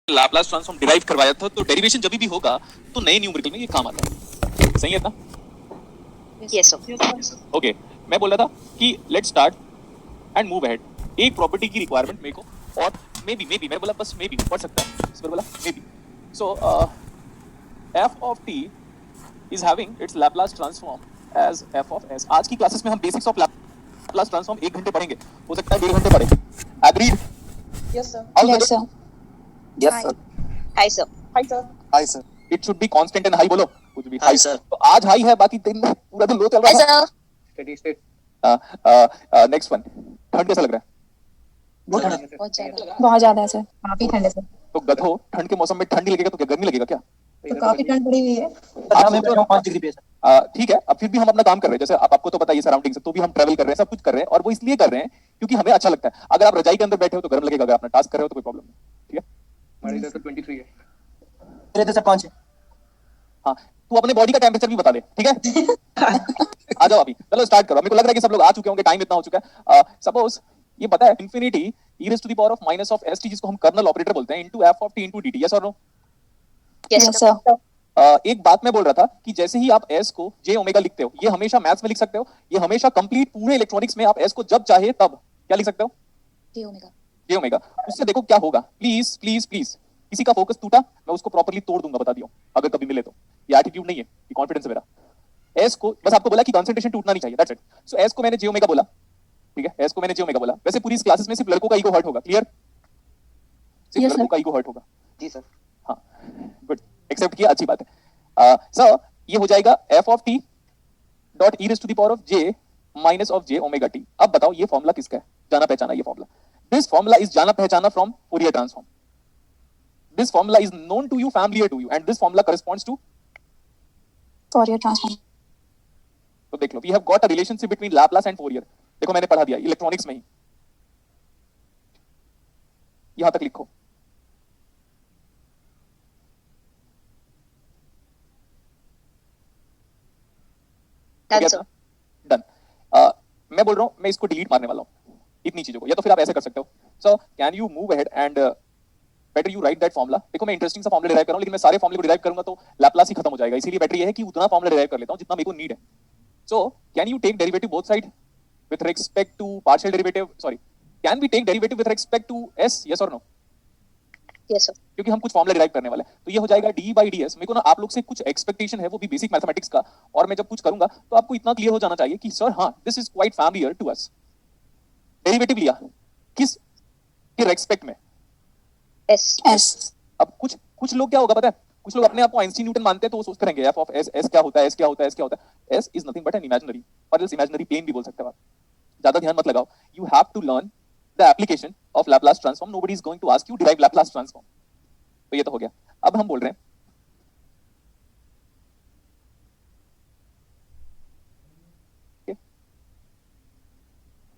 Laplace transform derive करवाया था, तो डेरिवेशन जब भी होगा तो नए न्यूमेरिकल में ये काम आता है। सही है ना? Yes sir. ओके, मैं बोल रहा था कि let's start and move ahead. एक प्रॉपर्टी की रिक्वायरमेंट मेरे को, और मे बी मैंने बोला बस मे बी पढ़ सकता है, इस पर बोला may be. So f of t is having its Laplace transform as f of s। आज की क्लासेस में हम बेसिक्स ऑफ Laplace ट्रांसफॉर्म 1 घंटे पढ़ेंगे, हो सकता है 1.5 घंटे पढ़ेंगे। Agreed? Yes sir. Yes sir. Yes, sir. Hi sir. Hi sir. Hi, sir. It should be constant and high, बोलो कुछ भी। Hi, sir. तो आज हाई है, बाकी दिन में पूरा दिन लो चल हाय रहा है। Sir. Steady state. Next one, ठंड कैसा लग रहा है? बहुत ठंड है, sir. बहुत ज्यादा है सर, काफी ठंड है सर। तो गधो, ठंड के मौसम में ठंड नहीं लगेगा तो क्या गर्मी लगेगा क्या? तो काफी ठंड पड़ी हुई है। हाँ, मैं 5 डिग्री पे है, sir. ठीक है, अब फिर भी हम अपना काम कर रहे हैं, जैसे आपको तो पता है सराउंडिंग से, तो भी हम ट्रैवल कर रहे हैं, सब कुछ कर रहे हैं, और वो इसलिए कर रहे हैं क्योंकि हमें अच्छा लगता है। अगर आप रजाई के अंदर बैठे हो तो गर्म लगेगा, अगर अपना टास्क कर रहे हो तो कोई प्रॉब्लम नहीं। ठीक है, हमारे इधर तो 23 है, मेरे इधर से 5 है। हाँ, तू अपने बॉडी का टेम्परेचर भी बता दे, ठीक है? आ जाओ अभी, चलो स्टार्ट करो। मेरे को लग रहा है कि सब लोग आ चुके होंगे, टाइम इतना हो चुका है। सपोज ये पता है infinity e raised to the power of minus of st, जिसको हम कर्नल ऑपरेटर बोलते हैं, into f of t into dt। Yes और नो? Yes sir. एक बात मैं बोल रहा था कि जैसे ही आप s को j ओमेगा लिखते हो, ये हमेशा मैथ्स में लिख सकते हो, ये हमेशा कंप्लीट पूरे इलेक्ट्रॉनिक्स में आप s को जब चाहे तब क्या लिख सकते हो? j omega. j omega. उससे देखो क्या होगा। प्लीज प्लीज प्लीज, किसी का फोकस टूटा मैं उसको प्रॉपर्ली तोड़ दूंगा, बता दियो, अगर कभी मिले तो। ये एटीट्यूड नहीं है, ये कॉन्फिडेंस है मेरा। s को बस आपको बोला कि कंसंट्रेशन टूटना नहीं चाहिए, दैट्स इट। सो s को मैंने j ओमेगा बोला, ठीक है? s को मैंने j ओमेगा बोला। वैसे पूरी इस क्लासेस में सिर्फ लड़कों का ईगो हर्ट होगा, क्लियर? सिर्फ Yes, लड़कों sir. का ईगो हर्ट होगा। जी सर। हाँ, गुड, एक्सेप्ट किया, अच्छी बात है। सर ये हो जाएगा f of t dot e raised to the power of j minus of j omega t। अब बताओ ये फॉर्मूला किसका है? जाना पहचाना ये फॉर्मूला। दिस फॉर्मूला इज जाना पहचाना from Fourier transform. This formula is known to you, familiar to you, and this formula corresponds to Fourier transform. तो देख लो, we have got a relationship between Laplace and Fourier. देखो मैंने पढ़ा दिया electronics में ही, यहां तक लिखो। Done sir. डन। मैं बोल रहा हूं, मैं इसको डिलीट मारने वाला हूं, इतनी चीजों को। या तो फिर आप ऐसे कर सकते हो, सो can you move ahead and better you right that formula. देखो मैं इंटरेस्टिंग सा फॉर्मूला डिराइव कर रहा हूं, लेकिन मैं सारे फॉर्मूले को डिराइव करूंगा तो लैप्लास ही खत्म हो जाएगा। इसीलिए बेटर ये है कि उतना फॉर्मूला डिराइव कर लेता हूं जितना मेरे को नीड है। So can you take derivative both side with respect to partial derivative, sorry, can we take derivative with respect to s? Yes और नो? Yes sir. क्योंकि हम कुछ फॉर्मूला डिराइव करने वाले हैं, तो ये हो जाएगा d by ds। मेरे को ना आप लोग से कुछ एक्सपेक्टेशन है, वो भी बेसिक मैथमेटिक्स का, और मैं जब कुछ करूंगा तो आपको इतना क्लियर हो जाना चाहिए कि सर हाँ, this is quite familiar to us. Derivative लिया किस के रेस्पेक्ट में? एस। अब कुछ लोग क्या होगा पता है, कुछ लोग अपने आप को आइंस्टीन न्यूटन मानते हैं, तो वो सोचते रहेंगे f of s, s क्या होता है, s क्या होता है, s क्या होता है। s is nothing but an imaginary, और इस इमेजिनरी प्लेन भी बोल सकते हो आप। ज्यादा ध्यान मत लगाओ। You have to learn the application of Laplace transform. Nobody is going to ask you derive Laplace transform. तो ये तो हो गया। अब हम बोल रहे हैं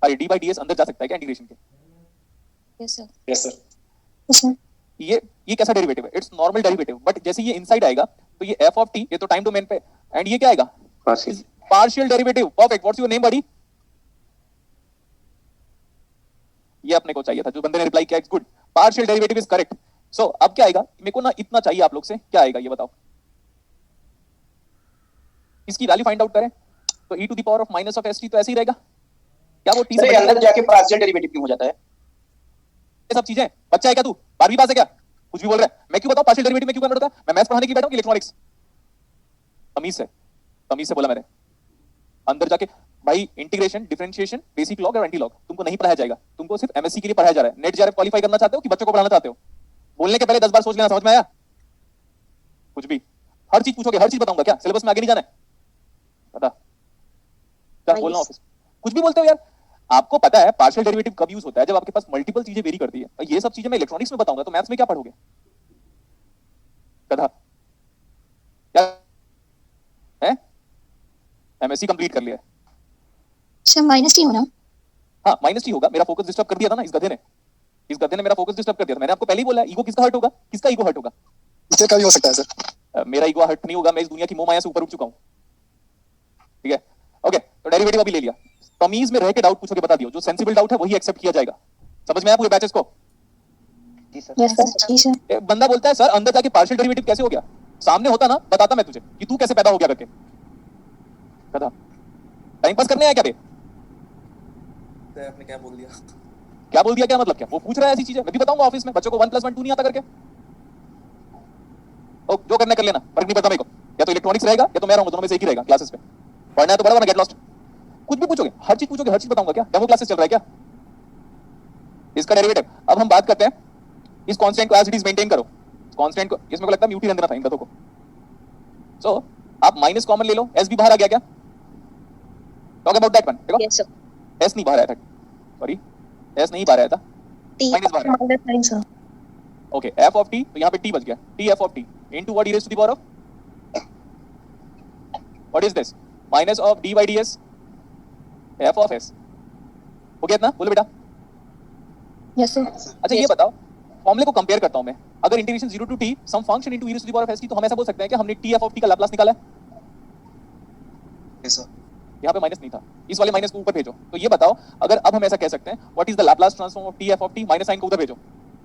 अरे डी बाई डी एस अंदर जा सकता है क्या इंटीग्रेशन के? Yes sir. Yes sir. ये कैसा डेरिवेटिव है? इट्स नॉर्मल डेरिवेटिव, बट जैसे ये इनसाइड आएगा तो ये f ऑफ t, ये तो टाइम डोमेन पे, एंड ये क्या आएगा? Partial derivative. Perfect. What's your name buddy? ये अपने को चाहिए था, जो बंदे ने रिप्लाई किया, it's good, partial derivative is correct. So अब क्या आएगा? मेरे को ना इतना चाहिए आप लोग से, क्या आएगा ये बताओ? इसकी वैल्यू फाइंड आउट करें तो e to the power of minus of st, तो ऐसे ही रहेगा क्या? वो t से अंदर जाके पार्शियल डेरिवेटिव क्यों हो जाता है? ये सब चीजें, बच्चा है क्या तू? 12वीं पास है क्या? कुछ भी बोल रहा है। मैं क्यों बताऊं पार्शियल डेरिवेटिव में क्यों कन्वर्ट होता है? मैं मैथ्स पढ़ाने की बैठा हूं कि इलेक्ट्रॉनिक्स? तमीज से बोला मैंने। अंदर जाके भाई, इंटीग्रेशन, डिफरेंशिएशन, बेसिक लॉग और एंटी लॉग तुमको नहीं पढ़ाया जाएगा, तुमको सिर्फ एमएससी के लिए पढ़ाया जा रहा है। नेट जेआरएफ क्वालीफाई करना चाहते हो कि बच्चों को पढ़ाना चाहते हो? बोलने के पहले 10 बार सोच लेना। समझ में आया? कुछ भी, हर चीज पूछोगे, हर चीज बताऊंगा क्या? सिलेबस में आगे नहीं जाना है, पता क्या बोलना ऑफिस? कुछ भी बोलते हो यार। आपको पता है पार्शियल डेरिवेटिव कब यूज होता है? जब आपके पास मल्टीपल चीजें वेरी करती है। और ये सब चीजें मैं इलेक्ट्रॉनिक्स में बताऊंगा तो मैथ्स में क्या पढ़ोगे? कथा क्या है? एमएससी कंप्लीट कर लिया है। सर माइनस टी होना? हाँ माइनस टी होगा। मेरा फोकस डिस्टर्ब कर दिया था ना इस गधे ने, इस गधे ने मेरा फोकस डिस्टर्ब कर दिया था। मैंने आपको पहले ही बोला, ईगो किसका हर्ट होगा? किसका ईगो हर्ट होगा? इससे का भी हो सकता है सर। मेरा ईगो हर्ट नहीं होगा, मैं इस दुनिया की मोह माया से ऊपर उठ चुका हूं। ठीक है, ओके, तो डेरिवेटिव अभी ले लिया। तमीज में रह के डाउट पूछोगे, बता दियो। जो सेंसिबल डाउट है वही एक्सेप्ट किया जाएगा। समझ में आया पूरे बैचेस को? जी सर। Yes, sir. जी, sir. एक बंदा बोलता है सर अंदर जाके पार्शियल डेरिवेटिव कैसे हो गया? सामने होता ना बताता मैं तुझे कि तू कैसे पैदा हो गया करके। गधा टाइम पास करने आया क्या बे? सर आपने क्या बोल दिया? क्या बोल दिया क्या मतलब क्या? वो पूछ रहा है ऐसी चीजें, मैं भी बताऊंगा ऑफिस में बच्चों को 1 + 1 2 नहीं आता करके। ओ जो करना कर लेना, फर्क नहीं पड़ता मेरे को। या तो इलेक्ट्रॉनिक्स रहेगा या तो मैं रहूंगा, दोनों में से एक ही रहेगा क्लासेस पे। पढ़ना है तो पढ़ो वरना गेट लॉस्ट। कुछ भी पूछोगे, हर चीज पूछोगे, हर चीज बताऊंगा क्या? डेमो क्लासेस चल रहा है क्या? इसका डेरिवेटिव। अब हम बात करते हैं इस कांस्टेंट को एज इट इज मेंटेन करो। कांस्टेंट को इसमें को लगता है म्यूट ही रहने देना था इन गधों को। सो आप माइनस कॉमन ले लो, एस भी बाहर आ गया क्या? Talk about that one. देखो Yes, sir. एस नहीं बाहर आया था, सॉरी एस नहीं बाहर आया था, T. माइनस बाहर आया। Minus sign, sir. Okay F of T, तो यहाँ पे टी बच गया, T F of T into what E raise to the power of what is this minus of D by D S F of S. हो गया इतना? बोलो बेटा। Yes, sir. अच्छा ये बताओ, फॉर्मूले को कंपेयर करता हूं मैं, अगर integration 0 to T some function into e raise to the power of s की, तो हम ऐसा बोल सकते हैं कि हमने t f ऑफ t का लाप्लास निकाला है। Yes sir. यहाँ पे माइनस नहीं था, इस वाले माइनस को ऊपर भेजो। तो ये बताओ अगर अब हम ऐसा कह सकते हैं what is the Laplace transform of t f of t, minus sign को उधर भेजो,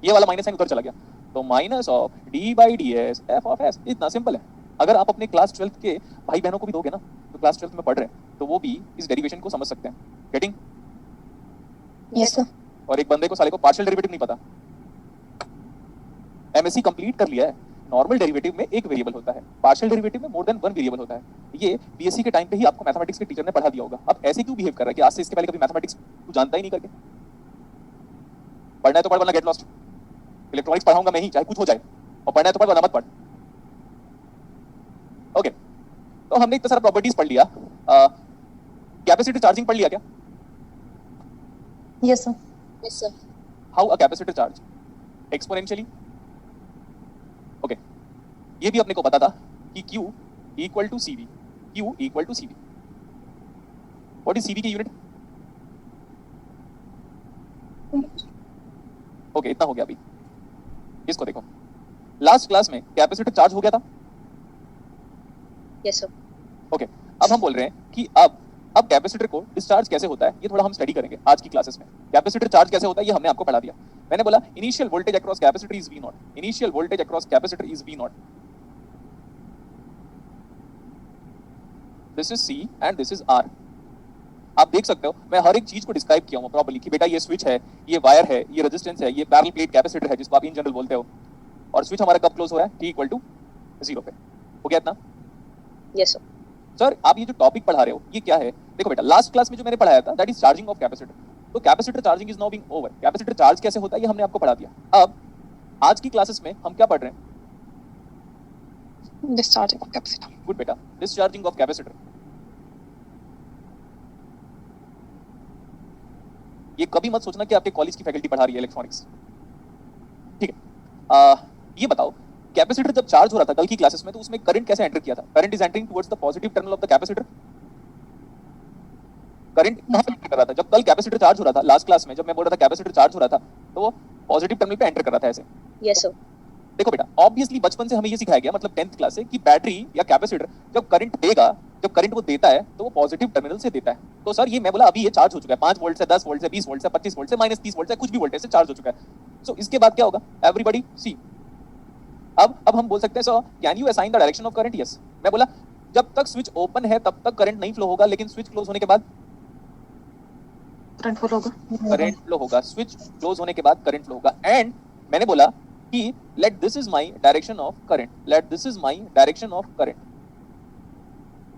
ये वाला माइनस साइन उधर चला गया, तो minus of d by D S f of s। इतना सिंपल है। अगर आप अपने क्लास 12th के भाई बहनों को भी दोगे ना, तो क्लास 12th में पढ़ रहे हैं, तो वो भी इस डेरिवेशन को समझ सकते हैं। गेटिंग? Yes, sir. और एक बंदे को साले को पार्शियल डेरिवेटिव नहीं पता, एमएससी कंप्लीट कर लिया है, नॉर्मल डेरिवेटिव में एक वेरिएबल होता है, पार्शियल डेरिवेटिव में मोर देन वन वेरिएबल होता है। ये बीएससी के टाइम पे ही आपको मैथमेटिक्स के टीचर ने पढ़ा दिया होगा। अब ऐसे क्यों बिहेव कर रहा है कि आज से इसके पहले कभी मैथमेटिक्स तू जानता ही नहीं करके? पढ़ना है तो पढ़ वरना गेट लॉस्ट। इलेक्ट्रॉनिक्स पढ़ाऊंगा मैं ही, चाहे कुछ हो जाए, और पढ़ना है तो पढ़ वरना मत पढ़। ओके, तो हमने इतना सारा प्रॉपर्टीज पढ़ लिया। कैपेसिटर चार्जिंग पढ़ लिया क्या? Yes, sir. Yes, sir. How a capacitor charge exponentially. Okay, ये भी अपने को पता था कि Q equal to CV, Q equal to CV। What is CV की यूनिट? ओके, इतना हो गया। अभी इसको देखो, लास्ट क्लास में कैपेसिटर चार्ज हो गया था। Yes, sir. ओके, अब हम बोल रहे हैं कि अब कैपेसिटर को डिस्चार्ज कैसे होता है, ये थोड़ा हम स्टडी करेंगे आज की क्लासेस में। कैपेसिटर चार्ज कैसे होता है ये हमने आपको पढ़ा दिया। मैंने बोला initial voltage across capacitor is V0, initial voltage across capacitor is V0, this is C and this is R। आप देख सकते हो मैं हर एक चीज को डिस्क्राइब किया हूं प्रॉपर्ली कि बेटा ये स्विच है, ये वायर है, ये रेजिस्टेंस है, ये पैरेलल प्लेट कैपेसिटर है जिसको आप इन जनरल बोलते हो, और स्विच हमारा कब क्लोज हो रहा है? T इक्वल टू 0 पे। हो गया इतना? Yes, sir. सर आप ये जो टॉपिक पढ़ा रहे हो ये क्या है? देखो बेटा, लास्ट क्लास में जो मैंने पढ़ाया था that is charging of capacitor. तो capacitor charging is now being over. Capacitor charge कैसे होता है ये हमने आपको पढ़ा दिया। अब आज की क्लासेस में हम क्या पढ़ रहे हैं? Discharging of capacitor. गुड बेटा, डिस्चार्जिंग ऑफ कैपेसिटर। ये कभी मत सोचना कि आपके कॉलेज की फैकल्टी पढ़ा रही है इलेक्ट्रॉनिक्स, ठीक है? ये बताओ कैपेसिटर जब चार्ज हो रहा था कल की क्लासेस में, तो उसमें करंट कैसे एंटर किया था? Current is entering towards the positive terminal of the capacitor. Current कहां से एंटर कर रहा था जब कल कैपेसिटर चार्ज हो रहा था? लास्ट क्लास में जब मैं बोल रहा था कैपेसिटर चार्ज हो रहा था, तो वो पॉजिटिव टर्मिनल पे एंटर कर रहा था ऐसे। Yes, sir. देखो बेटा, ऑब्वियसली बचपन से हमें ये सिखाया गया, मतलब 10th क्लास से, कि बैटरी या कैपेसिटर जब करंट देगा, जब करंट वो देता है तो वो पॉजिटिव टर्मिनल से देता है। तो सर ये मैं बोला अभी ये चार्ज हो चुका है, 5 वोल्ट से 10 वोल्ट से 20 वोल्ट से 25 वोल्ट से माइनस 30 वोल्ट से कुछ भी वोल्टेज से चार्ज हो चुका है। सो इसके बाद क्या होगा? एवरीबॉडी सी। अब हम बोल सकते हैं sir can you assign the direction of current? Yes. मैं बोला जब तक स्विच ओपन है तब तक करंट नहीं फ्लो होगा, लेकिन स्विच क्लोज होने के बाद Current flow होगा. करंट फ्लो होगा। स्विच क्लोज होने के बाद करंट फ्लो होगा। एंड मैंने बोला कि let this is my direction of current, let this is my direction of current,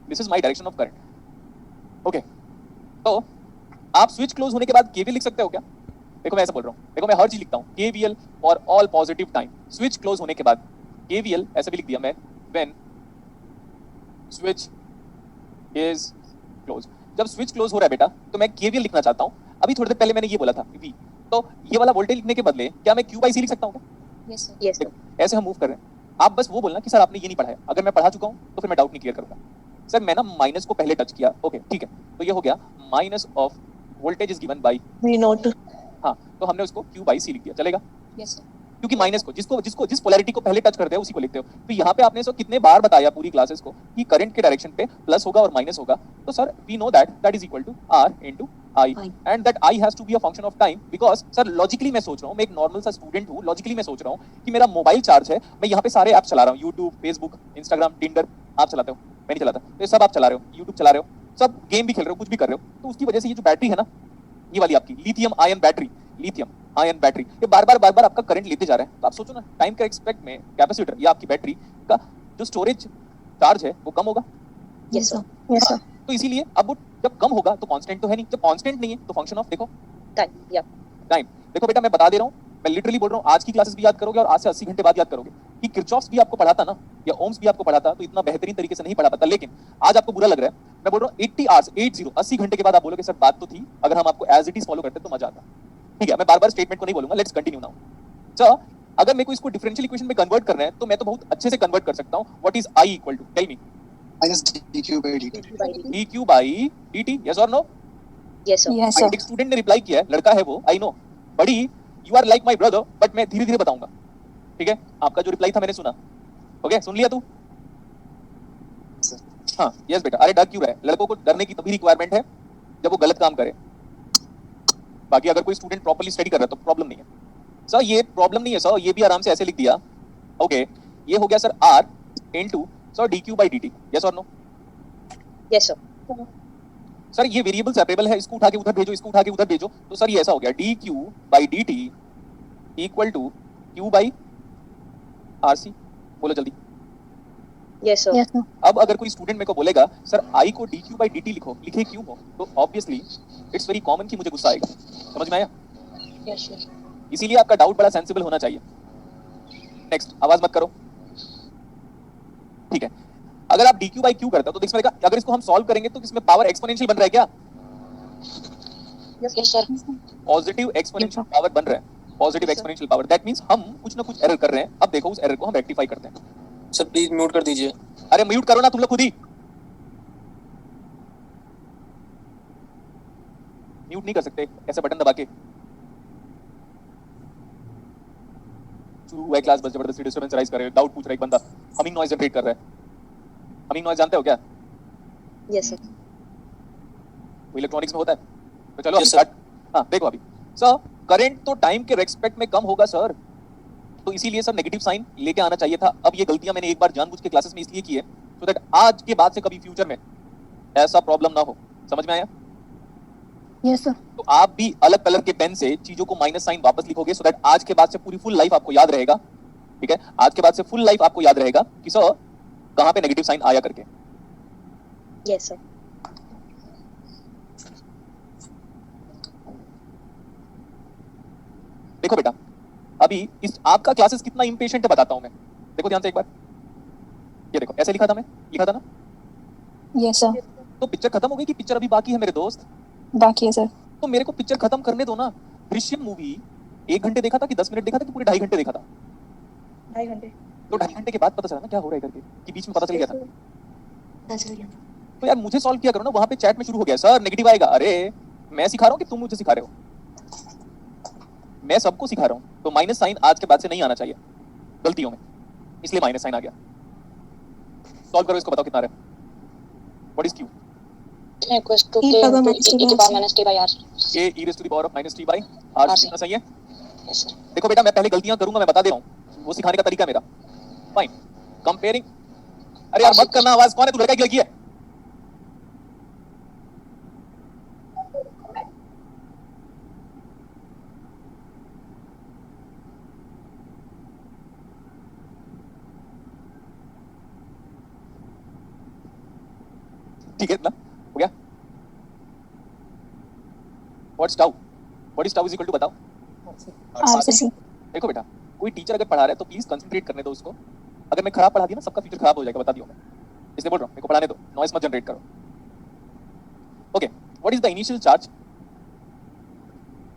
this is my direction of current. Okay, तो आप स्विच क्लोज होने के बाद केवीएल लिख सकते हो क्या? देखो मैं ऐसा बोल रहा हूँ, देखो मैं हर चीज लिखता हूँ, KVL for all positive time. Switch close होने के बाद केवीएल ऐसे भी लिख दिया मैं, व्हेन स्विच इज क्लोज। जब स्विच क्लोज हो रहा है बेटा तो मैं केवीएल लिखना चाहता हूँ। अभी थोड़ी देर पहले मैंने ये बोला था V, तो ये वाला वोल्टेज लिखने के बदले क्या मैं Q by C लिख सकता हूँ क्या? Yes, sir. Yes, sir. ऐसे हम मूव कर रहे हैं। आप बस वो बोलना कि सर आपने ये नहीं पढ़ाया। अगर मैं पढ़ा चुका हूँ तो फिर मैं डाउट नहीं क्लियर करूंगा। सर मैं ना माइनस को पहले टच किया, ओके ठीक है, तो ये हो गया minus of voltage is given by V0. हाँ, तो हमने उसको Q by C लिख दिया, चलेगा? Yes, sir. क्योंकि माइनस को जिसको जिसको जिस पोलैरिटी को पहले टच करते हैं उसी को लिखते हो। तो यहाँ पे आपने सो कितने बार बताया पूरी क्लासेस को कि करंट के डायरेक्शन पे प्लस होगा और माइनस होगा। तो sir we know that that is equal to R into I and that I has to be a function of time because sir logically मैं सोच रहा हूँ, मैं एक नॉर्मल सा स्टूडेंट हूँ, लॉजिकली मैं सोच रहा हूँ कि मेरा मोबाइल चार्ज है, मैं यहाँ पे सारे ऐप चला रहा हूँ, यूट्यूब, फेसबुक, इंस्टाग्राम, टिंडर, आप चलाते हो, मैं नहीं चलाता, तो ये सब आप चला रहे हो, यूट्यूब चला रहे हो, सब गेम भी खेल रहे हो, कुछ भी कर रहे हो, तो उसकी वजह से ये जो बैटरी है ना, ये वाली आपकी lithium ion battery, lithium ion battery, ये बार बार आपका करंट लेते जा रहा है। तो आप सोचो ना, टाइम के एक्सपेक्ट में कैपेसिटर या आपकी बैटरी का जो स्टोरेज चार्ज है वो कम होगा। Yes, sir. Yes, sir. तो इसीलिए अब वो जब कम होगा तो कांस्टेंट तो है नहीं, जब कांस्टेंट नहीं है तो फंक्शन ऑफ देखो Time. Yeah. टाइम। देखो बेटा मैं बता दे रहा हूँ, मैं लिटरली बोल रहा हूँ, आज की क्लासेस भी याद करोगे और आज से 80 घंटे बाद याद करोगे कि किरचॉफ्स भी आपको पढ़ाता ना या ओम्स भी आपको पढ़ाता तो इतना बेहतरीन तरीके से नहीं पढ़ा पाता। लेकिन आज आपको बुरा लग रहा है, मैं बोल रहा हूँ 80 आवर्स 80 घंटे के बाद आप बोलोगे सर बात तो थी, अगर हम आपको एज इट इज फॉलो करते तो मजा आता। ठीक है, मैं बार बार स्टेटमेंट को नहीं बोलूंगा, लेट्स कंटिन्यू नाउ। सर अगर मेरे को इसको डिफरेंशियल इक्वेशन में कन्वर्ट करना है तो मैं तो बहुत अच्छे से कन्वर्ट कर सकता हूँ। What is I equal to, tell me. minus dq by dt. By dt. dq by dt, yes और no? Yes, sir. Yes, sir. एक स्टूडेंट ने रिप्लाई किया है, लड़का है वो, I know, buddy you are like my brother, but मैं धीरे धीरे बताऊंगा। ठीक है, आपका जो रिप्लाई था मैंने सुना, ओके सुन लिया तू? हाँ यस बेटा। अरे डर क्यों रहा है? लड़कों को डरने की तभी रिक्वायरमेंट है जब वो गलत काम करे। बाकी अगर कोई स्टूडेंट प्रॉपर्ली स्टडी कर रहा है तो प्रॉब्लम नहीं है सर, ये प्रॉब्लम नहीं है सर, ये भी आराम से ऐसे लिख दिया। ओके ये हो गया sir r into sir dq by dt, yes और नो? Yes, sir. सर ये वेरिएबल सेपरेबल है, इसको उठा के उधर भेजो, इसको उठा के उधर भेजो, तो सर ये ऐसा हो गया dq by dt equal to q by rc। बोलो जल्दी। Yes, sir. Yes, sir. अब अगर कोई स्टूडेंट मेरे को बोलेगा सर i को dq by dt लिखो, लिखे क्यों हो, तो ऑब्वियसली इट्स वेरी कॉमन कि मुझे गुस्सा आएगा। समझ में आया? Yes, sir. इसीलिए आपका डाउट बड़ा सेंसिबल होना चाहिए। नेक्स्ट, आवाज मत करो, ठीक है। अगर आप dq by q करते हो तो इसमें देखा, अगर इसको हम सॉल्व करेंगे तो इसमें पावर एक्सपोनेंशियल बन रहा है क्या? Yes, sir. Positive exponential power बन रहा है, positive exponential power. That means हम कुछ ना कुछ एरर कर रहे हैं। अब देखो उस एरर को हम रेक्टिफाई करते हैं। सर प्लीज म्यूट कर दीजिए। अरे म्यूट करो ना तुम लोग खुद ही, म्यूट नहीं कर सकते ऐसे बटन दबा के। शुरू हुआ है क्लास, बस जबरदस्ती डिस्टरबेंस राइज कर रहे हो। डाउट पूछ रहा है एक बंदा, हमिंग नॉइज जनरेट कर रहा है। हमिंग नॉइज जानते हो क्या? Yes, sir. वो इलेक्ट्रॉनिक्स में होता है। तो चलो Yes, अभी sir. स्टार्ट। हाँ देखो अभी सर, करंट तो टाइम के रेस्पेक्ट में कम होगा सर, तो इसीलिए सर नेगेटिव साइन लेके आना चाहिए था। अब ये गलतियां मैंने एक बार जानबूझ के क्लासेस में इसलिए की है सो दैट आज के बाद से कभी फ्यूचर में ऐसा प्रॉब्लम ना हो। समझ में आया? Yes, sir. तो आप भी अलग कलर के पेन से चीजों को माइनस साइन वापस लिखोगे सो दैट आज के बाद से पूरी फुल लाइफ आपको याद रहेगा। ठीक है, आज के बाद से फुल लाइफ आपको याद रहेगा कि सर कहां पे नेगेटिव साइन आया करके। Yes, sir. देखो बेटा, अभी इस आपका क्लासेस कितना इंपेशेंट है बताता हूं मैं। देखो ध्यान से एक बार, ये देखो ऐसे लिखा था, मैं लिखा था ना, Yes, sir. तो पिक्चर खत्म हो गई कि पिक्चर अभी बाकी है मेरे दोस्त? बाकी है सर। तो मेरे को पिक्चर खत्म करने दो ना। दृश्यम मूवी 1 घंटे देखा था कि 10 मिनट देखा था कि पूरे 2.5 घंटे देखा था? 2.5 घंटे। तो 2.5 घंटे के बाद पता चला ना क्या हो रहा है करके, कि बीच में पता चल गया था। पता चल गया। तो यार मुझे सॉल्व किया करो ना। वहां पे चैट में शुरू हो गया सर नेगेटिव आएगा। अरे मैं सिखा रहा हूँ कि तुम मुझे सिखा रहे हो? मैं सबको सिखा रहा हूँ। तो माइनस साइन आज के बाद से नहीं आना चाहिए गलतियों में, इसलिए माइनस साइन आ गया। सॉल्व करो इसको, बताओ कितना आ रहा है। What is Q? Equals to E k power into minus e t to by power minus t by r. a e raised to the power of minus t by r। RC। कितना सही है? Yes, sir. देखो बेटा, मैं पहले गलतियां करूंगा, मैं बता दे रहा हूँ, वो सिखाने का तरीका मेरा। Fine, comparing. अरे यार मत करना आवाज, कौन है तू? लड़का की लड़की है? ठीक है, इतना हो गया। What's tau? What is tau is equal to, बताओ। RCC. देखो बेटा, कोई टीचर अगर पढ़ा रहा है तो प्लीज कंसंट्रेट करने दो उसको। अगर मैं खराब पढ़ा दिया ना, सबका फ्यूचर खराब हो जाएगा, बता दियो मैं, इसलिए बोल रहा हूँ मेरे को पढ़ाने दो, नॉइस मत जनरेट करो। Okay, what is the initial charge?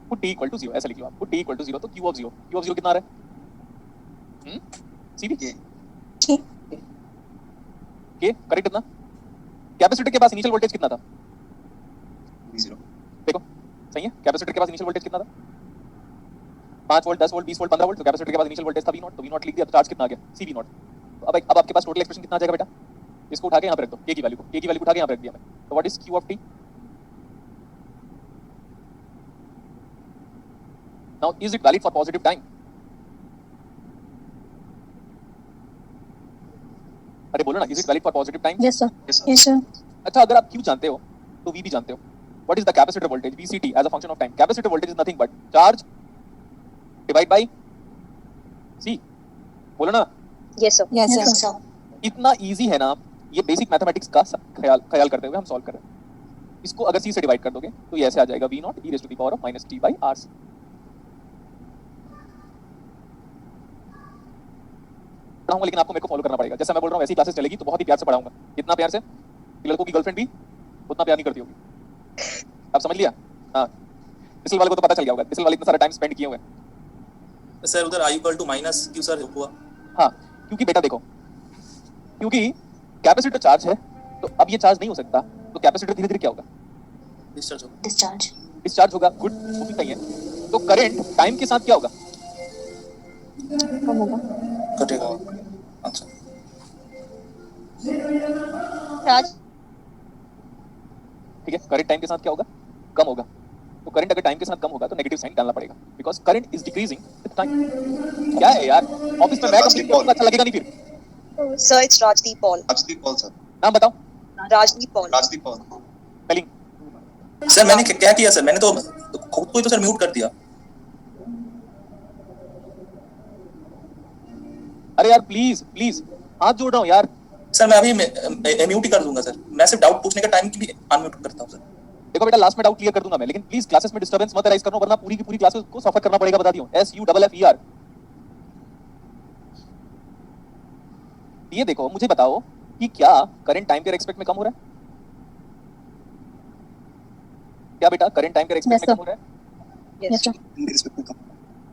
Put t equal to 0, ऐसा लिख लो आप। पुट t इक्वल टू 0 तो q ऑफ 0 कितना आ रहा है? सीधी K. के करेक्ट। कितना? कैपेसिटर के पास इनिशियल वोल्टेज कितना था? 0. देखो सही है, कैपेसिटर के पास इनिशियल वोल्टेज कितना था? 5 वोल्ट 10 वोल्ट 20 वोल्ट 15 वोल्ट, तो कैपेसिटर के पास इनिशियल वोल्टेज था V0, तो V0 लिख दिया, तो चार्ज कितना आ गया CV नॉट। तो अब आपके पास टोटल एक्सप्रेशन कितना आ जाएगा बेटा, इसको उठा के यहाँ पे रख दो, K की वैल्यू को उठा के यहाँ पे रख दिया मैं, तो what is Q of T। Now is it valid for positive time? अरे बोलो ना, is it valid for positive time? Yes, sir. Yes, sir. अच्छा, अगर आप Q जानते हो तो V भी जानते हो। What is the capacitor voltage VCT as a function of time? Capacitor voltage is nothing but charge divide by C। बोलो ना, Yes, sir. Yes, Yes, sir. sir. इतना इजी है ना, ये बेसिक मैथमेटिक्स का ख्याल करते हुए हम सॉल्व कर रहे हैं। इसको अगर C से डिवाइड कर दोगे तो ये ऐसे आ जाएगा V not e raised to the power of minus t by RC। पढ़ाऊंगा लेकिन आपको मेरे को फॉलो करना पड़ेगा, जैसा मैं बोल रहा हूँ वैसी क्लासेस चलेगी, तो बहुत ही प्यार से पढ़ाऊंगा, इतना प्यार से कि लड़कों की गर्लफ्रेंड भी उतना प्यार नहीं करती होगी। आप समझ लिया? हाँ, इसलिए वाले को तो पता चल गया होगा, इसलिए वाले इतना सारा टाइम स्पेंड किए हुए हैं। सर उधर I equal to minus Q sir हुआ। हाँ, क्योंकि बेटा देखो, क्योंकि कैपेसिटर चार्ज है, तो अब ये चार्ज नहीं हो सकता, तो कैपेसिटर धीरे धीरे क्या होगा, डिस्चार्ज होगा। Discharge. होगा। गुड, वो भी सही है। तो करंट टाइम के साथ क्या होगा, कम होगा। कटेगा। अच्छा, Charge. ठीक है, करंट टाइम के साथ क्या होगा, कम होगा। तो करंट अगर टाइम के साथ कम होगा तो नेगेटिव साइन डालना पड़ेगा, because current is decreasing with time. क्या है यार, ऑफिस में मैं कंप्लीट करूंगा, अच्छा लगेगा नहीं फिर। Sir, it's Rajdeep Paul. Rajdeep Paul sir. नाम बताओ। Rajdeep Paul. Rajdeep Paul. Spelling. Sir मैंने क्या किया सर, मैंने तो खुद को ही तो सर म्यूट कर दिया। अरे यार प्लीज प्लीज, हाथ जोड़ रहा हूँ यार। सर मैं अभी म्यूट ही कर दूंगा सर, मैं सिर्फ डाउट पूछने का टाइम के लिए अनम्यूट करता हूँ सर। देखो बेटा, लास्ट में डाउट क्लियर कर दूंगा मैं, लेकिन प्लीज क्लासेस में डिस्टर्बेंस मत राइज करना, वरना पूरी की पूरी क्लासेस को सफर करना पड़ेगा, बता दियो। SUFFER। ये देखो, मुझे बताओ कि क्या करंट टाइम के रेस्पेक्ट में कम हो रहा है? क्या बेटा, करंट टाइम के रेस्पेक्ट Yes, में sir. कम हो रहा है? Yes, sir.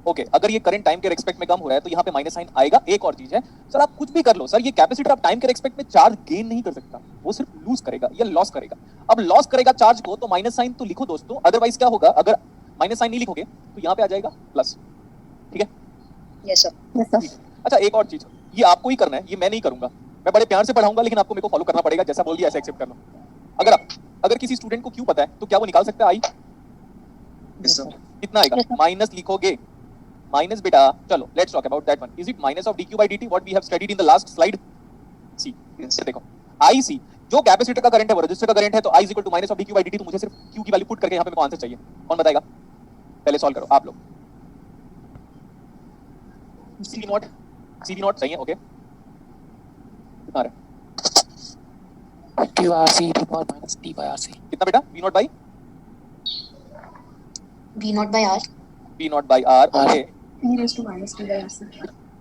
ओके, अगर ये करंट टाइम के रेस्पेक्ट में कम हो रहा है तो यहाँ पे माइनस साइन आएगा। एक और चीज है सर, आप कुछ भी कर लो सर, ये कैपेसिटर आप टाइम के रेस्पेक्ट में चार्ज गेन नहीं कर सकता, वो सिर्फ लूज करेगा या लॉस करेगा। अब लॉस करेगा चार्ज को, तो माइनस साइन तो लिखो दोस्तों, अदरवाइज क्या होगा, अगर माइनस साइन नहीं लिखोगे तो यहाँ पे आ जाएगा प्लस। ठीक है, Yes, sir. Yes, sir. अच्छा एक और चीज, ये आपको ही करना है, ये मैं नहीं करूंगा, मैं बड़े प्यार से पढ़ाऊंगा, लेकिन आपको मेरे को फॉलो करना पड़ेगा, जैसा बोल दिया ऐसे एक्सेप्ट कर लो। अगर किसी स्टूडेंट को क्यों पता है तो क्या वो निकाल सकता है आई? Yes sir. कितना आएगा? Yes, sir. माइनस लिखोगे, माइनस बेटा, चलो let's talk about that one. Is it minus of dq by dt what we have studied in the last slide? See, ये देखो, IC जो कैपेसिटर का करंट है वो रेजिस्टर का करंट है, तो I is equal to minus of dq by dt, तो मुझे सिर्फ q की वैल्यू पुट करके यहाँ पे मेरे को आंसर चाहिए। कौन बताएगा? पहले सॉल्व करो आप लोग। CV नॉट सही है, ओके, कितना आ रहा है? QRC to power minus T by RC. कितना बेटा? V not by V naught by R V not by R, okay. E raised to minus T by RC.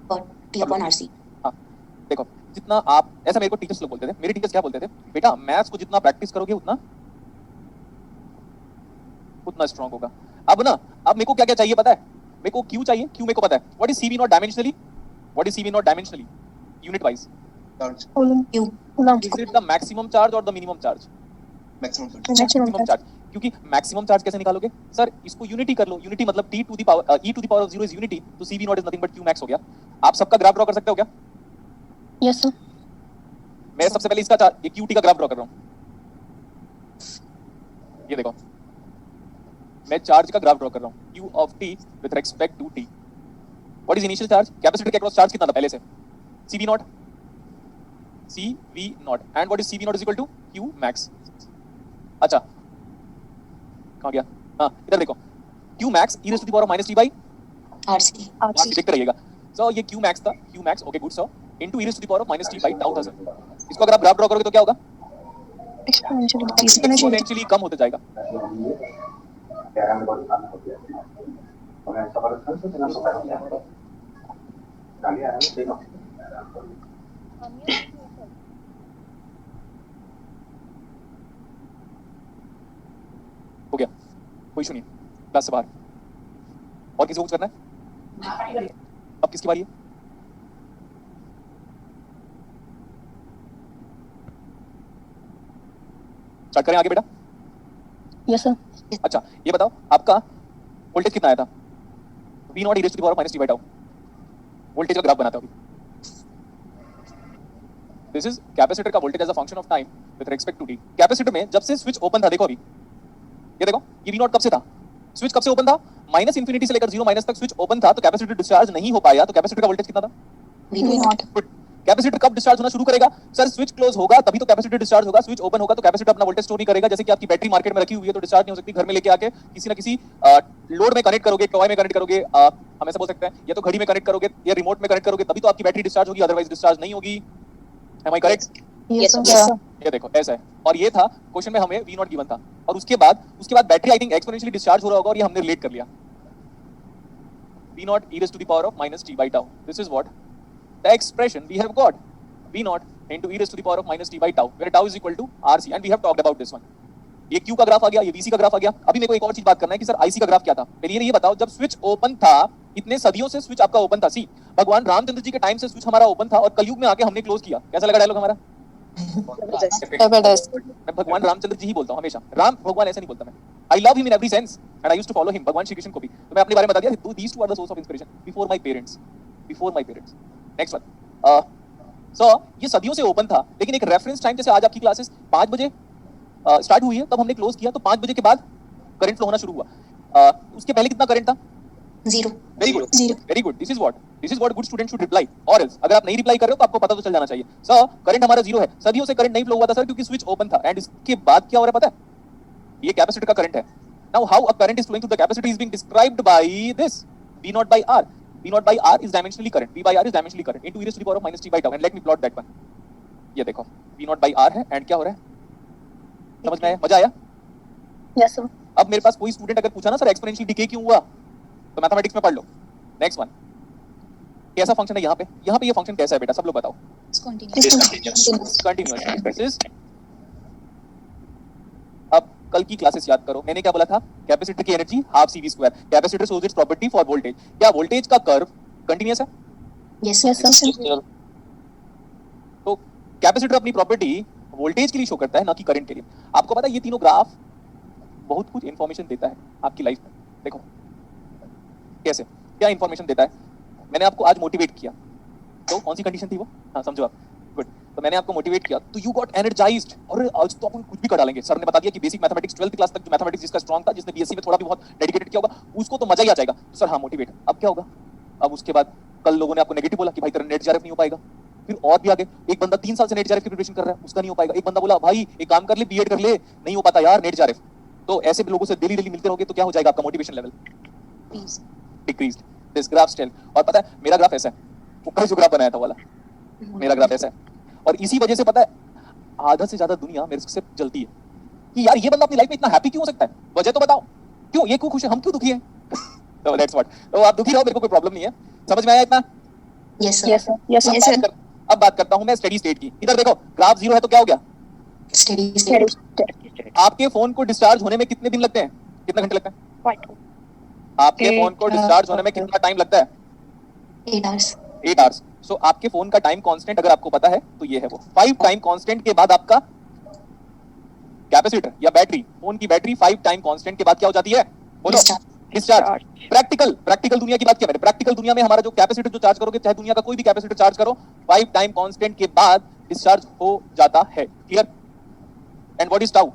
or T upon RC. हाँ, देखो, जितना आप, ऐसा मेरे को टीचर्स लोग बोलते थे, मेरे टीचर्स क्या बोलते थे, बेटा मैथ्स को जितना प्रैक्टिस करोगे उतना स्ट्रांग होगा। अब ना, अब मेरे को क्या क्या चाहिए पता है? मेरे को Q चाहिए, Q मेरे को पता है। What is CV naught dimensionally? Unit wise? Charge Coulomb. Q. Coulomb. Is it the maximum charge और the minimum charge? Maximum sir. Maximum maximum charge. Charge, क्योंकि मैक्सिमम चार्ज कैसे निकालोगे सर? इसको यूनिटी कर लो, यूनिटी मतलब e to the power of 0 is unity, तो CV naught is nothing but Q max हो गया। आप सबका ग्राफ ड्रॉ कर सकते हो क्या? Yes, sir. मैं सबसे पहले इसका ये QT का ग्राफ ड्रॉ कर रहा हूं। ये देखो, मैं चार्ज का ग्राफ ड्रॉ कर रहा हूं, Q of T with respect to T। What is initial charge? Capacitor के अक्रॉस चार्ज कितना था पहले से? CV naught and what is CV naught is equal to Q max. अच्छा, कहां गया? हां, इधर देखो, Q max e raised to the power of minus t by RC. RC, देखते रहिएगा। सो ये Q मैक्स था, Q max, okay good sir, into e raised to the power of minus t by tau था sir. इसको अगर आप graph draw करोगे तो क्या होगा? Exponentially decrease. Exponentially. एक्सपोनेंशियली कम होते जाएगा। हो गया, कोई इशू नहीं, क्लास से बाहर। और किसी को कुछ करना है? अब किसकी बारी है? स्टार्ट करें आगे बेटा? Yes, sir. अच्छा, ये बताओ आपका वोल्टेज कितना आया था? V not e raised to the power of minus t by tau voltage का ग्राफ बनाता हूं। दिस इज कैपेसिटर का voltage as a function of time with respect to t। Capacitor में जब से स्विच ओपन था, देखो अभी ये देखो, ये V नॉट कब से था, स्विच कब से ओपन था, माइनस इंफिनिटी से लेकर 0 माइनस तक स्विच ओपन था, तो कैपेसिटर डिस्चार्ज नहीं हो पाया, तो कैपेसिटर का वोल्टेज कितना था? V naught. कैपेसिटर कब डिस्चार्ज होना शुरू करेगा? सर स्विच क्लोज होगा तभी तो कैपेसिटर डिस्चार्ज होगा, स्विच ओपन होगा तो कैपेसिटर अपना वोल्टेज स्टोर नहीं करेगा। जैसे कि आपकी बैटरी मार्केट में रखी हुई है तो डिस्चार्ज नहीं हो सकती, घर में लेके आके किसी ना किसी लोड में कनेक्ट करोगे, टॉय में कनेक्ट करोगे, हम ऐसा बोल सकते हैं, या तो घड़ी में कनेक्ट करोगे या रिमोट में कनेक्ट करोगे, तभी तो आपकी बैटरी डिस्चार्ज होगी, अदरवाइज डिस्चार्ज नहीं होगी। Am I correct? Yes, sir. Yes, sir. ये देखो ऐसा है, और ये था क्वेश्चन में हमें V नॉट गिवन था, और उसके बाद battery I think exponentially discharge हो रहा होगा, और ये हमने रिलेट कर लिया। V naught e raised to the power of minus t by tau. This is what the expression we have got. V naught into e raised to the power of minus t by tau, where tau is equal to RC, and we have talked about this one. ये Q का graph आ गया, ये VC का graph आ गया। अभी मेरे को एक और चीज बात करना है कि सर IC का ग्राफ क्या था। पहले ये बताओ, जब स्विच ओपन था, इतने सदियों से स्विच आपका ओपन था, सी भगवान रामचंद्र जी के टाइम से स्विच हमारा ओपन था, और कलयुग में आके हमने क्लोज किया। कैसा लगा डायलॉग हमारा? Jabardast. मैं भगवान रामचंद्र जी ही बोलता हूँ हमेशा, राम भगवान ऐसे नहीं बोलता मैं। I love him in every sense and I used to follow him, भगवान श्री कृष्ण को भी। तो मैं अपने बारे में बता दिया, these two are the source of inspiration before my parents, before my parents. Next one, so ये सदियों से ओपन था, लेकिन एक रेफरेंस टाइम, जैसे आज आपकी क्लासेस 5 बजे स्टार्ट हुई है, तब हमने क्लोज किया, तो 5 बजे के बाद करंट फ्लो होना शुरू हुआ। उसके पहले कितना करंट था? Zero. Very good, Zero. Very good. This is what good student should reply, और एल्स अगर आप नहीं रिप्लाई कर रहे हो तो आपको पता तो चल जाना चाहिए। सर करंट हमारा जीरो है, सदियों से करंट नहीं फ्लो हुआ था सर, क्योंकि स्विच ओपन था। एंड इसके बाद क्या हो रहा है पता है? ये कैपेसिटर का करंट है। Now how a current is flowing through the capacitor is being described by this V naught by R. V naught by R is dimensionally current, V by R is dimensionally current into e raised to the power of minus t by tau, and let me plot that one. ये देखो V naught by R है, and क्या हो रहा है, समझ में आया? मजा आया? Yes, sir. अब मेरे पास कोई स्टूडेंट अगर पूछा ना सर एक्सपोनेंशियल डिके क्यों हुआ, तो मैथमेटिक्स में पढ़ लो। नेक्स्ट वन, कैसा फंक्शन है यहाँ पे ये फंक्शन कैसा है बेटा, सब लोग बताओ। It's continuous. Continuous. This is, अब कल की क्लासेस याद करो, मैंने क्या बोला था? कैपेसिटर की energy half CV square. Capacitor shows it's property for voltage. क्या वोल्टेज का कर्व कंटीन्यूअस है? Yes, Yes, sir. sir. तो कैपेसिटर अपनी प्रॉपर्टी वोल्टेज के लिए शो करता है, ना कि करंट के लिए। आपको पता है ये तीनों ग्राफ बहुत कुछ इंफॉर्मेशन देता है आपकी लाइफ में। देखो कैसे, क्या इंफॉर्मेशन देता है। मैंने आपको आज मोटिवेट किया, तो कौन सी कंडीशन थी वो? हाँ समझो आप, गुड। तो मैंने आपको मोटिवेट किया तो यू गॉट एनर्जाइज्ड, और आज तो अपन कुछ भी कर डालेंगे। सर ने बता दिया कि बेसिक मैथमेटिक्स 12th क्लास तक जो मैथमेटिक्स जिसका स्ट्रांग था, जिसने बीएससी में थोड़ा भी बहुत डेडिकेटेड किया होगा, उसको तो मजा ही आ जाएगा। तो सर हाँ मोटिवेट। अब क्या होगा? अब उसके बाद कल लोगों ने आपको नेगेटिव बोला कि भाई तेरा नेट जेआरएफ नहीं हो पाएगा। फिर और भी आगे, एक बंदा 3 साल से नेट जेआरएफ की प्रिपरेशन कर रहा है, उसका नहीं हो पाएगा। एक बंदा बोला भाई एक काम कर ले, बीएड कर ले, नहीं हो पाता यार नेट जेआरएफ। तो ऐसे भी लोगों से डेली डेली मिलते रहोगे तो क्या हो जाएगा आपका motivation level? Please. Decreased. This graph still, और पता है मेरा ग्राफ ऐसा है, ऊपर जो ग्राफ बनाया था वाला, मेरा ग्राफ ऐसा है। और इसी वजह से पता है आधा से ज्यादा दुनिया मेरे से जलती है कि यार ये बंदा अपनी लाइफ में इतना हैप्पी क्यों हो सकता है, वजह तो बताओ, क्यों ये क्यों खुश है, हम क्यों दुखी हैं? तो दैट्स व्हाट। तो आप दुखी रहो, मेरे को कोई प्रॉब्लम नहीं है। समझ में आया इतना? Yes, sir. Yes, sir. Yes, sir. Yes, sir. अब बात करता हूं मैं स्टेडी स्टेट की। इधर देखो ग्राफ जीरो है तो क्या हो गया? Steady Steady state. state. आपके फोन को डिस्चार्ज होने में कितने दिन लगते हैं, कितने घंटे लगते हैं? Quite. आपके Eight फोन को डिस्चार्ज होने में कितना टाइम लगता है? 8 hours. 8 आवर्स। सो आपके फोन का टाइम कांस्टेंट अगर आपको पता है तो ये है वो 5 टाइम कांस्टेंट के बाद आपका कैपेसिटर या बैटरी, फोन की बैटरी 5 टाइम कांस्टेंट के बाद क्या हो जाती है? बोलो। Discharge. डिस्चार्ज। प्रैक्टिकल दुनिया की बात किया मैंने। प्रैक्टिकल दुनिया में हमारा जो कैपेसिटर जो चार्ज करोगे, चाहे दुनिया का कोई भी कैपेसिटर चार्ज करो, 5 टाइम कांस्टेंट के बाद डिस्चार्ज हो जाता है। Clear? And what is tau?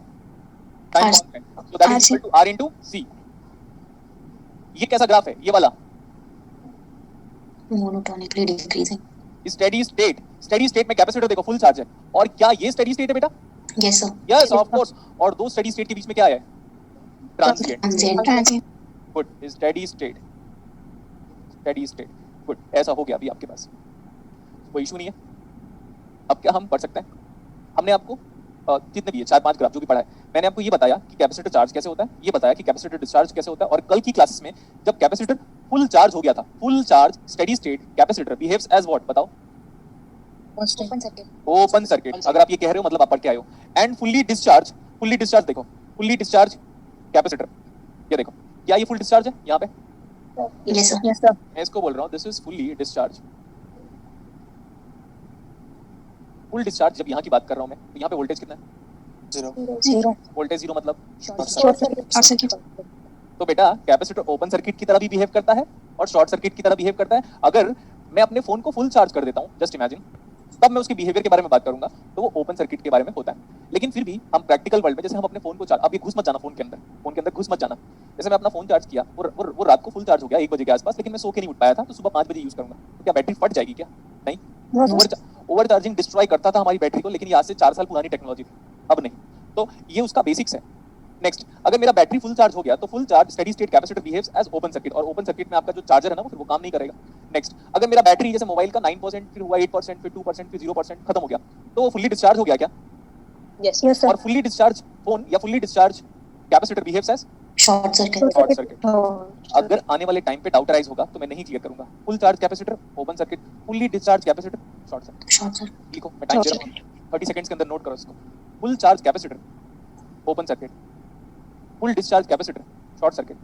Time RC. Constant. So that is equal to R into C। ये कैसा ग्राफ है? ये वाला Monotonically decreasing. स्टेडी स्टेट में कैपेसिटर देखो फुल चार्ज है। और क्या ये स्टेडी स्टेट है बेटा? Yes, sir. Yes of course. और दो स्टेडी स्टेट के बीच में क्या है? Transient. Transient. Good. Steady state good. ऐसा हो गया अभी आपके पास, कोई इशू नहीं है। अब क्या हम पढ़ सकते हैं? हमने आपको जितने भी है 4-5 ग्राफ जो भी पढ़ा है, मैंने आपको ये बताया कि कैपेसिटर चार्ज कैसे होता है, ये बताया कि कैपेसिटर डिस्चार्ज कैसे होता है। और कल की क्लासेस में जब कैपेसिटर फुल चार्ज हो गया था, full charge steady state capacitor behaves as what? बताओ। Open circuit. Open circuit. अगर आप ये कह रहे हो मतलब आप पढ़ के आए हो। एंड फुल्ली डिस्चार्ज देखो, फुल्ली डिस्चार्ज कैपेसिटर, ये देखो क्या ये फुल डिस्चार्ज है? यहाँ पे Yes, sir. Yes, sir. मैं इसको बोल रहा हूँ, this is fully discharge. Full discharge जब यहाँ की बात कर रहा हूँ मैं, तो यहाँ पे वोल्टेज कितना है? Zero. वोल्टेज जीरो मतलब Short circuit. Short circuit. तो बेटा कैपेसिटर ओपन सर्किट की तरह भी बिहेव करता है और शॉर्ट सर्किट की तरह बिहेव करता है। अगर मैं अपने फोन को फुल चार्ज कर देता हूँ, जस्ट इमेजिन, तब मैं उसके बिहेवियर के बारे में बात करूंगा, तो वो ओपन सर्किट के बारे में होता है। लेकिन फिर भी हम प्रैक्टिकल वर्ल्ड में जैसे हम अपने फोन को चार्ज, अब ये घुस मत जाना फोन के अंदर घुस मत जाना। जैसे मैं अपना फोन चार्ज किया, वो रात को फुल चार्ज हो गया 1 बजे के आसपास, लेकिन मैं सो के नहीं उठ पाया था, तो सुबह 5 बजे यूज करूंगा, तो क्या बैटरी फट जाएगी क्या? नहीं। ओवर चार्जिंग डिस्ट्रॉय करता था हमारी बैटरी को, लेकिन ये आज से 4 साल पुरानी टेक्नोलॉजी थी, अब नहीं। तो ये उसका बेसिक्स है। नेक्स्ट, अगर मेरा बैटरी फुल चार्ज हो गया तो full charge steady state capacitor behaves as open circuit, और ओपन सर्किट में आपका जो चार्जर है ना, वो फिर वो काम नहीं करेगा। नेक्स्ट, अगर मेरा बैटरी जैसे मोबाइल का 9% फिर हुआ 8%, फिर 2%, फिर 0% खत्म हो गया, तो वो फुल्ली डिस्चार्ज हो गया क्या? Yes Yes, sir. और फुल्ली डिस्चार्ज फोन या fully discharge capacitor behaves as short circuit short circuit. Oh. अगर आने वाले टाइम पे डाउट अराइज होगा तो मैं नहीं क्लियर करूंगा। Full charge capacitor open circuit, fully discharge capacitor short circuit. Short circuit लिखो, मैं टाइम दे रहा हूं, 30 सेकंड्स के अंदर नोट करो इसको। Full charge capacitor open circuit, full discharge capacitor short circuit.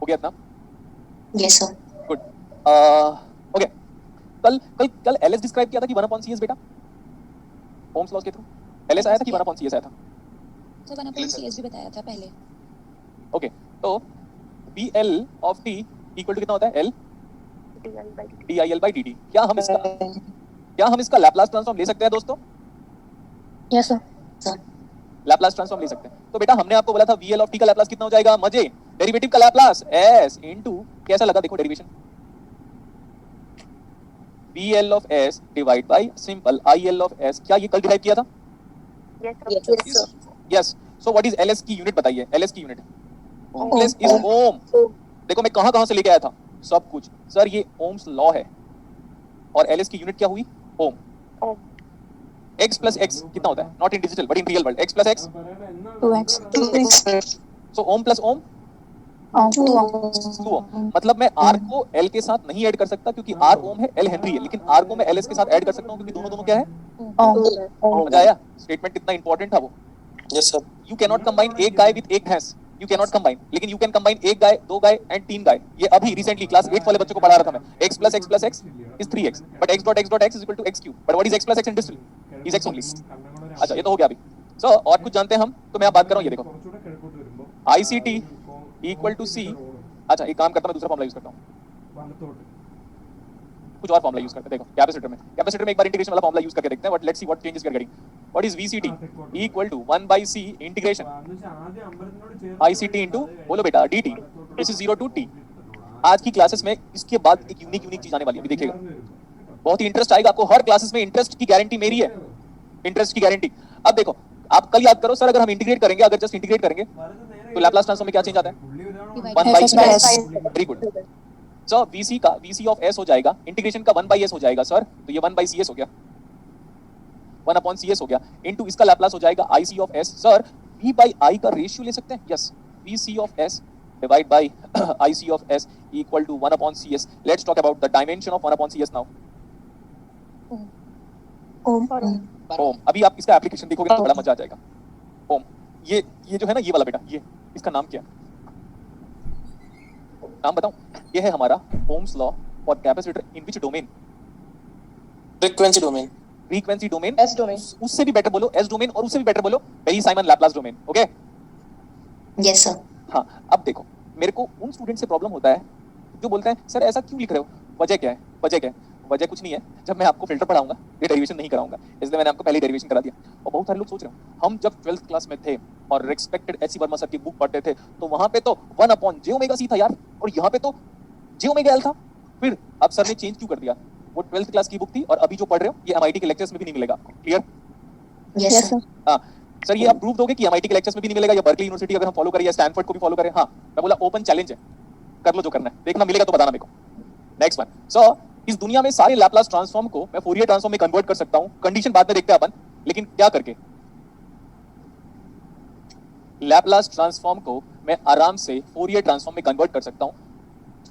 हो गया इतना? Yes sir good. ओके, कल एलएस डिस्क्राइब किया था कि 1/CS बेटा, ओम्स लॉ के थ्रू एलएस आया था कि 1/CS आया था? सर 1/CS भी बताया था पहले। ओके, तो VL of t equal to कितना होता है? L DIL by dt। क्या हम इसका लैप्लास ट्रांसफॉर्म ले सकते हैं दोस्तों? Yes, sir. लैप्लास ट्रांसफॉर्म ले सकते हैं। तो बेटा हमने आपको बोला था VL ऑफ t का लैप्लास कितना हो जाएगा? मजे, डेरिवेटिव का लैप्लास s इनटू, कैसा लगा देखो derivation, VL of s divide bye simple IL of s। क्या ये कल डिराइव किया था? Yes sir yes. So what is LS की यूनिट बताइए? LS की यूनिट LS इज ओम। देखो मैं कहां से लेके आया था सब कुछ, सर ये ओम्स लॉ है, और LS की यूनिट क्या हुई? ओम। x प्लस x कितना होता है? Not in digital but in real world, x plus x 2x. So ohm plus ohm Oh. 2 ohm. मतलब मैं R को L के साथ नहीं ऐड कर सकता क्योंकि R ओम है, L हेनरी है, लेकिन R को मैं LS के साथ ऐड कर सकता हूं क्योंकि दोनों क्या है? Oh. मजा आया? स्टेटमेंट कितना इंपॉर्टेंट था वो। Yes sir. You can not combine एक गाय विद एक भैंस, यू कैन नॉट कंबाइन, लेकिन यू कैन कंबाइन एक गाय, 2 गाय एंड 3 गाय। ये अभी रिसेंटली क्लास 8 वाले बच्चों को पढ़ा रहा था मैं। x plus x plus x is 3x, but x.x.x is equal to x cube, but what is x plus x in digital? is x only। अच्छा ये तो हो गया अभी। सो और कुछ जानते हैं हम, तो मैं आप बात कर रहा हूँ, ये देखो ICT इक्वल टू C। अच्छा एक काम करता मैं दूसरा फॉर्मूला यूज करता हूँ, कुछ और फॉर्मूला यूज करते हैं। देखो कैपेसिटर में एक बार इंटीग्रेशन वाला फॉर्मूला यूज करके देखते हैं, but let's see what changes we are getting. What is VCT equal to 1/c integration ICT into, बोलो बेटा, dt। This is 0 to t। आज की क्लासेस में इसके बाद एक यूनिक चीज आने वाली है, अभी देखिएगा, बहुत ही इंटरेस्ट आएगा आपको। हर क्लासेस में इंटरेस्ट की गारंटी मेरी है, इंटरेस्ट की गारंटी। अब देखो आप कल याद करो सर, अगर हम इंटीग्रेट करेंगे, अगर जस्ट इंटीग्रेट करेंगे तो लैप्लास ट्रांसफॉर्म में क्या चेंज आता है? 1/s। Very good. So VC of s हो जाएगा, इंटीग्रेशन का 1/s हो जाएगा सर, तो ये 1/CS हो गया, 1/CS हो गया, इनटू इसका लैप्लास हो जाएगा IC of s। Sir V by I का रेशियो ले सकते हैं? Yes, VC of s divide by IC of s equal to 1/CS। Let's talk about the dimension of 1/CS now. Ohm. अभी आप इसका एप्लीकेशन देखोगे तो बड़ा मजा आ जाएगा। ओम, ये जो है ना, ये वाला बेटा, ये इसका नाम क्या है? नाम बताऊं? ये है हमारा Ohm's law for capacitor in which domain? Frequency domain. Frequency domain, S domain. उससे भी बेटर बोलो S डोमेन, और उससे भी बेटर बोलो बेरी साइमन Laplace domain. Okay yes sir हाँ, अब देखो मेरे को उन स्टूडेंट से प्रॉब्लम होता है जो बोलते हैं सर ऐसा क्यों लिख रहे हो, वजह क्या है? वजह कुछ नहीं है, जब मैं आपको फिल्टर पढ़ाऊंगा ये डेरिवेशन नहीं कराऊंगा, इसलिए मैंने आपको पहले डेरिवेशन करा दिया। और बहुत सारे लोग सोच रहे हो, हम जब 12th क्लास में थे और रिस्पेक्टेड एच.सी. वर्मा सर की बुक पढ़ते थे तो वहां पे तो 1/j⍵c था यार, और यहाँ पे तो j⍵l था। फिर अब सर ने चेंज क्यों कर दिया? वो 12th क्लास की बुक थी, और अभी जो पढ़ रहे हो ये MIT के लेक्चर्स में भी नहीं मिलेगा आपको। क्लियर? यस सर हाँ सर, ये आप प्रूव दोगे कि MIT के लेक्चर्स में भी नहीं मिलेगा, या बर्कली यूनिवर्सिटी अगर हम फॉलो करें या स्टैनफोर्ड को भी फॉलो करें? हाँ, मैं बोला ओपन चैलेंज है, कर लो जो करना है, देखना मिलेगा तो बताना मेरे को। Next one. सो इस दुनिया में सारे लैप्लास ट्रांसफॉर्म को मैं फोरियर ट्रांसफॉर्म में कन्वर्ट कर सकता हूं, कंडीशन बाद में देखते हैं अपन, लेकिन क्या करके? लैप्लास ट्रांसफॉर्म को मैं आराम से फोरियर ट्रांसफॉर्म में कन्वर्ट कर सकता हूं।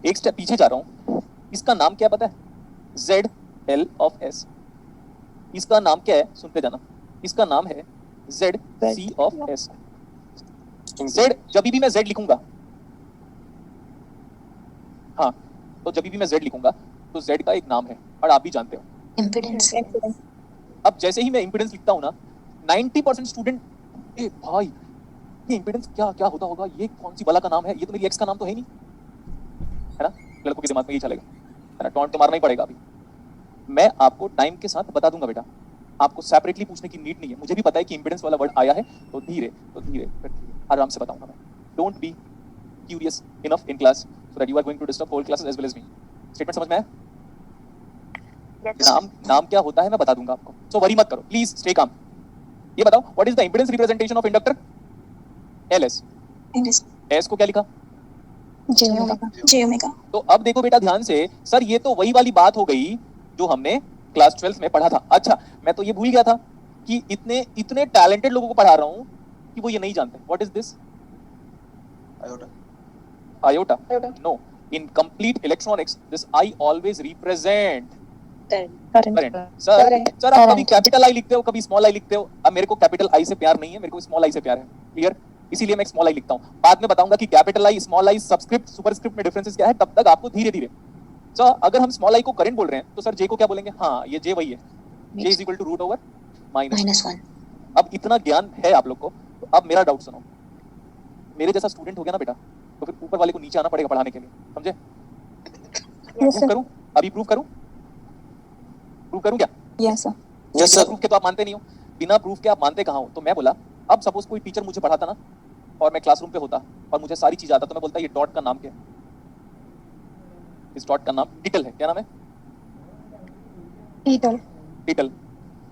एक स्टेप पीछे जा रहा हूं, इसका नाम क्या पता है? ZL of S। इसका नाम क्या है? सुनते जाना, इसका नाम है ZC ऑफ S। Z, जब भी मैं Z लिखूंगा हाँ, तो जब भी मैं Z लिखूंगा तो Z का एक नाम है और आप भी जानते हो। Impedance. अब जैसे ही मैं इम्पीडेंस लिखता हूँ ना, 90% स्टूडेंट, ए भाई ये इम्पीडेंस क्या क्या होता होगा, ये कौन सी बला का नाम है, ये तो मेरी एक्स का नाम तो है नहीं, है ना? लड़कों के दिमाग में ये चलेगा, है ना? टॉन्ट तो मारना ही पड़ेगा अभी। मैं आपको टाइम के साथ बता दूंगा बेटा, आपको सेपरेटली पूछने की नीड नहीं है। मुझे भी पता है कि इम्पीडेंस वाला वर्ड आया है, तो धीरे फिर धीरे आराम से बताऊंगा मैं। Don't be curious enough in class so that you are going to disturb whole classes as well as me. Statement समझ में आया? नाम क्या होता है मैं बता दूंगा आपको, सो वरी मत करो, प्लीज स्टे काम। ये बताओ, what is the impedance representation of inductor? LS. S को क्या लिखा? J omega. तो अब देखो बेटा ध्यान से, सर ये तो वही वाली बात हो गई जो हमने क्लास 12 में पढ़ा था। अच्छा, मैं तो ये भूल गया था कि इतने इतने टैलेंटेड लोगों को पढ़ा रहा हूं कि वो ये नहीं जानते। What is this? Iota. No, in complete electronics this I always represent current. Sir आप कभी कैपिटल आई लिखते हो, कभी स्मॉल आई लिखते हो। अब मेरे को कैपिटल आई से प्यार नहीं है, मेरे को स्मॉल आई से प्यार है। क्लियर? इसीलिए मैं स्मॉल आई लिखता हूँ। बाद में बताऊंगा कि capital I, small I, subscript, superscript में डिफरेंसेस क्या है, तब तक आपको धीरे धीरे। सर अगर हम स्मॉल आई को करंट बोल रहे हैं तो सर जे को क्या बोलेंगे? हाँ, ये जे वही है, j is equal to root over -1। अब इतना ज्ञान है आप लोग को, तो अब मेरा डाउट सुनो। मेरे जैसा स्टूडेंट हो गया ना बेटा, तो फिर ऊपर वाले को नीचे आना पड़ेगा पढ़ाने के लिए, समझे? प्रूफ करूं? अभी प्रूफ करूं? प्रूफ करूं क्या? Yes sir. Yes sir. Proof के तो आप मानते नहीं हो, बिना प्रूफ के आप मानते कहाँ हो? तो मैं बोला, अब सपोज कोई टीचर मुझे पढ़ाता ना और मैं क्लासरूम पे होता और मुझे सारी चीज आता, तो मैं बोलता ये डॉट का नाम क्या है? इस डॉट का नाम टिटल है। क्या नाम है? टिटल।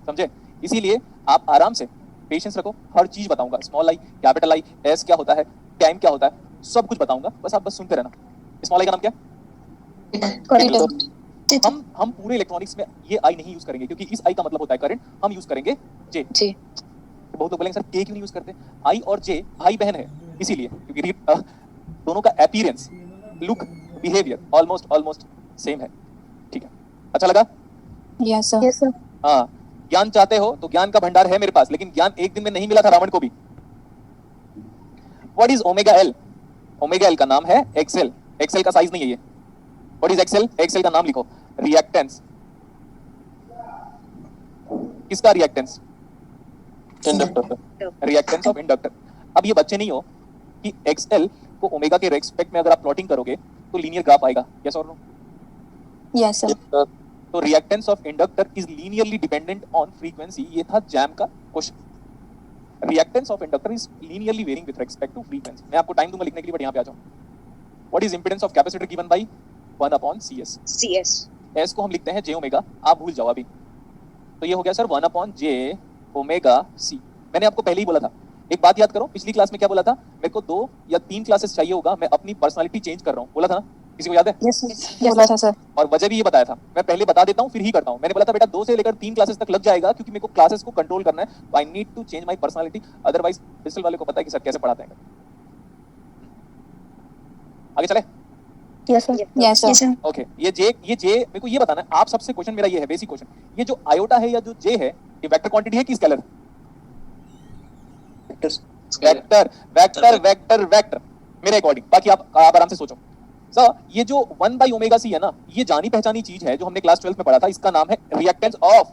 समझे? इसीलिए आप आराम से पेशेंस रखो, हर चीज बताऊंगा। Small I, capital I, S क्या होता है, टाइम क्या होता है, सब कुछ बताऊंगा, बस आप बस सुनते रहना। स्मॉल आई का नाम क्या? हम पूरे इलेक्ट्रॉनिक्स में ये आई नहीं यूज करेंगे क्योंकि इस आई का मतलब होता है करंट, हम यूज करेंगे जे। बहुत लोग बोलेंगे सर के क्यों नहीं यूज करते? आई और जे भाई बहन है, इसीलिए क्योंकि दोनों का appearance, look, behaviour almost same है। ठीक है, अच्छा लगा? Yes sir. हाँ, ज्ञान चाहते हो तो ज्ञान का भंडार है मेरे पास, लेकिन ज्ञान एक दिन में नहीं मिला था रावण को भी। What is omega L? Omega L का नाम है एक्सेल। एक्सेल का साइज नहीं है ये। What is Excel? एक्सेल का नाम लिखो, रिएक्टेंस। किसका reactance? Inductor. Reactance of inductor. अब ये बच्चे नहीं हो कि एक्सएल को ओमेगा के रेस्पेक्ट में अगर आप प्लॉटिंग करोगे तो लीनियर ग्राफ आएगा, यस और नो? Yes sir. तो reactance of inductor is linearly dependent on frequency. ये था जैम का question. Reactance of inductor is linearly varying with respect to frequency. मैं आपको टाइम दूंगा लिखने के लिए, बट यहाँ पे आ जाओ। What is impedance of capacitor given by 1/CS? S को हम लिखते हैं जे ओमेगा, आप भूल जाओ अभी। तो ये हो गया सर 1/J ओमेगा C। मैंने आपको पहले ही बोला था, एक बात याद करो, पिछली क्लास में क्या बोला था? मेरे को 2 या 3 क्लासेस चाहिए होगा, मैं अपनी पर्सनालिटी चेंज कर रहा हूँ, बोला था ना? किसी को याद है? Yes बोला था सर. और वजह भी ये बताया था। मैं पहले बता देता हूँ फिर ही करता हूँ। मैंने बोला था बेटा 2 से लेकर 3 क्लासेस तक लग जाएगा, क्योंकि मेरे को क्लासेस को कंट्रोल करना है। I need to change my personality, otherwise digital वाले को पता है कि सर कैसे पढ़ाते हैं। आगे चले? Yes sir. ओके, ये जे मेरे को ये बताना है, आप सबसे क्वेश्चन मेरा ये है, बेसिक क्वेश्चन, ये जो आयोटा है या जो जे है, ये वेक्टर क्वांटिटी है कि स्केलर? वेक्टर मेरे अकॉर्डिंग। बाकी आप आराम से सोचो। सर ये जो 1/ओमेगा c है ना, ये जानी पहचानी चीज है जो हमने क्लास 12 में पढ़ा था, इसका नाम है रिएक्टेंस ऑफ